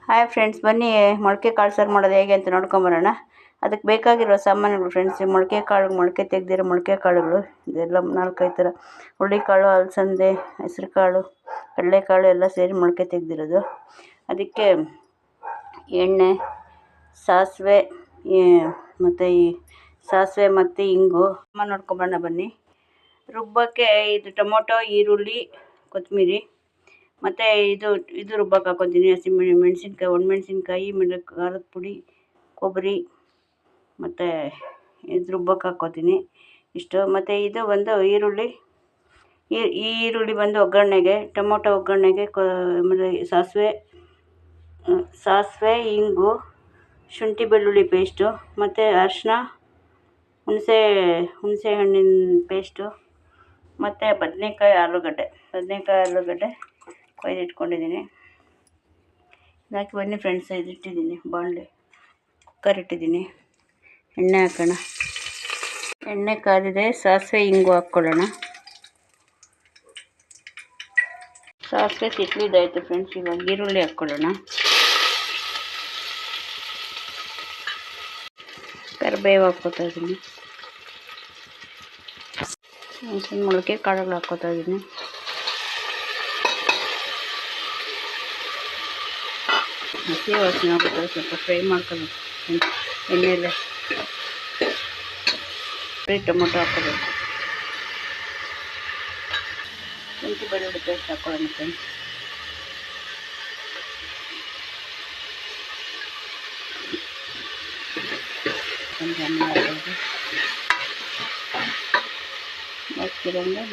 Hi friends, ಬನ್ನಿ ಮೊಳಕೆ ಕಾಳು ಸಾರು ಮಾಡೋದು ಹೇಗೆ ಅಂತ ನೋಡ್ಕೊಂಬರೋಣ. ಅದಕ್ಕೆ ಬೇಕಾಗಿರೋ ಸಾಮಾನುಗಳು ಫ್ರೆಂಡ್ಸ್, ಮೊಳಕೆ ಕಾಳು, ಮೊಳಕೆ ತೆಗೆದಿರೋ ಮೊಳಕೆ ಕಾಳುಗಳು ಇದೆಲ್ಲ 4-5 ಥರ. ಹುರುಳಿಕಾಳು, ಅಲಸಂದೆ, ಹೆಸರು ಕಾಳು, ಕಡಲೆಕಾಳು ಎಲ್ಲ ಸೇರಿ ಮೊಳಕೆ ತೆಗೆದಿರೋದು. ಅದಕ್ಕೆ ಎಣ್ಣೆ, ಸಾಸಿವೆ ಮತ್ತು ಇಂಗು ನೋಡ್ಕೊಂಬರೋಣ ಬನ್ನಿ. ರುಬ್ಬಕ್ಕೆ ಇದು ಟೊಮೊಟೊ, ಈರುಳ್ಳಿ, ಕೊತ್ತಂಬರಿ ಮತ್ತು ಇದು ರುಬ್ಬಕ್ಕೆ ಹಾಕ್ಕೊತೀನಿ. ಮೆಣಸಿನ್ಕಾಯಿ, ಒಣಮೆಣಸಿನ್ಕಾಯಿ, ಖಾರದ ಪುಡಿ, ಕೊಬ್ಬರಿ ಮತ್ತು ಇದು ರುಬ್ಬಕ್ಕೆ ಹಾಕ್ಕೊತೀನಿ ಇಷ್ಟು. ಮತ್ತು ಇದು ಒಂದು ಈರುಳ್ಳಿ ಬಂದು ಒಗ್ಗರಣೆಗೆ, ಟೊಮೊಟೊ ಒಗ್ಗರಣೆಗೆ, ಆಮೇಲೆ ಸಾಸಿವೆ, ಇಂಗು, ಶುಂಠಿ ಬೆಳ್ಳುಳ್ಳಿ ಪೇಸ್ಟು ಮತ್ತು ಅರಿಶಿನ, ಹುಣಸೆ ಹಣ್ಣಿನ ಪೇಸ್ಟು ಮತ್ತು ಬದನೆಕಾಯಿ, ಆಲೂಗಡ್ಡೆ ಕೊಯ್ದಿಟ್ಕೊಂಡಿದ್ದೀನಿ. ಹಾಕಿ ಬನ್ನಿ ಫ್ರೆಂಡ್ಸ್, ಇಟ್ಟಿದ್ದೀನಿ ಬಾಣಲೆ, ಕುಕ್ಕರ್ ಇಟ್ಟಿದ್ದೀನಿ. ಎಣ್ಣೆ ಹಾಕೋಣ. ಎಣ್ಣೆ ಕಾದಿದೆ. ಸಾಸಿವೆ, ಇಂಗು ಹಾಕ್ಕೊಳ್ಳೋಣ. ಸಾಸಿವೆ ಸಿಟ್ಲಿದ್ದಾಯಿತು ಫ್ರೆಂಡ್ಸ್. ಇವಾಗ ಈರುಳ್ಳಿ ಹಾಕ್ಕೊಳ್ಳೋಣ. ಕರಿಬೇವು ಹಾಕ್ಕೊತಾ ಇದ್ದೀನಿ. ಮೊಳಕೆ ಕಾಳುಗಳು ಹಾಕ್ಕೊತಾ ಇದ್ದೀನಿ. ಹಸಿ ವಾಸನೆ ಹೋಗುತ್ತೆ, ಸ್ವಲ್ಪ ಫ್ರೈ ಮಾಡ್ಕೋಬೇಕು ಎಣ್ಣೆಯಲ್ಲೇ. ಟೊಮೊಟೊ ಹಾಕ್ಕೋಬೇಕು. ಶುಂಠಿ ಬೆಳ್ಳುಳ್ಳಿ ಪೇಸ್ಟ್ ಹಾಕ್ಕೊಳ್ಳೋಣ ಫ್ರೆಂಡ್ಸ್. ಹಾಕಿರಂಗೆ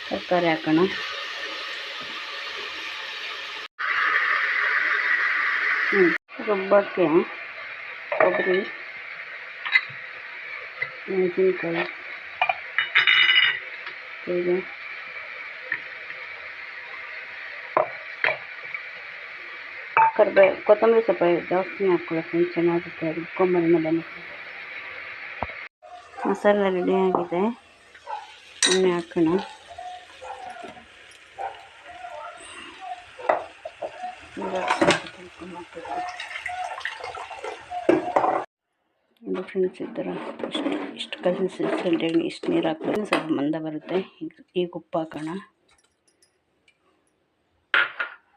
ತರಕಾರಿ ಹಾಕೋಣ. ರುಬ್ಬಕ್ಕೆ ಕೊಬ್ಬರಿ, ಮೆಣಸಿನ್ಕಾಯಿ, ಕರಿಬೇವು, ಕೊತ್ತಂಬರಿ ಸ್ವಲ್ಪ ಜಾಸ್ತಿ ಹಾಕ್ಕೊಳ್ಳೋ ಫ್ರೆಂಡ್ಸ್, ಚೆನ್ನಾಗುತ್ತೆ. ರುಬ್ಕೊಂಬರೋಣ ಬನ್ನಿ. ಮಸಾಲೆ ರೆಡಿ ಆಗಿದೆ. ಎಣ್ಣೆ ಹಾಕೋಣ. ಇದು ಫ್ರೆಂಡ್ಸ್, ಈ ಥರ ಇಷ್ಟು ಕನ್ಸಿಸ್ಟೆನ್ಸಿಯಲ್ಲಿ ಇಷ್ಟು ನೀರು ಹಾಕ್ಬೇಕು. ಸ್ವಲ್ಪ ಮಂದ ಬರುತ್ತೆ. ಈಗ ಉಪ್ಪು ಹಾಕೋಣ.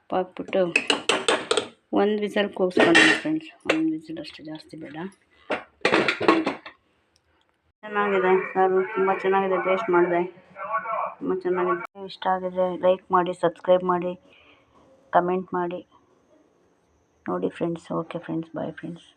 ಉಪ್ಪು ಹಾಕ್ಬಿಟ್ಟು ಒಂದು ವಿಸಲ್ ಕೂಗಿಸ್ಕೊಳ್ಳೋಣ ಫ್ರೆಂಡ್ಸ್. ಒಂದು ವಿಸಿಲ್ ಅಷ್ಟು, ಜಾಸ್ತಿ ಬೇಡ. ಚೆನ್ನಾಗಿದೆ ಸಾರು, ತುಂಬ ಚೆನ್ನಾಗಿದೆ. ಟೇಸ್ಟ್ ಮಾಡಿದೆ, ತುಂಬ ಚೆನ್ನಾಗಿದೆ. ಇಷ್ಟ ಆಗಿದೆ ಲೈಕ್ ಮಾಡಿ, ಸಬ್ಸ್ಕ್ರೈಬ್ ಮಾಡಿ, ಕಮೆಂಟ್ ಮಾಡಿ ನೋಡಿ friends. Okay friends, bye friends.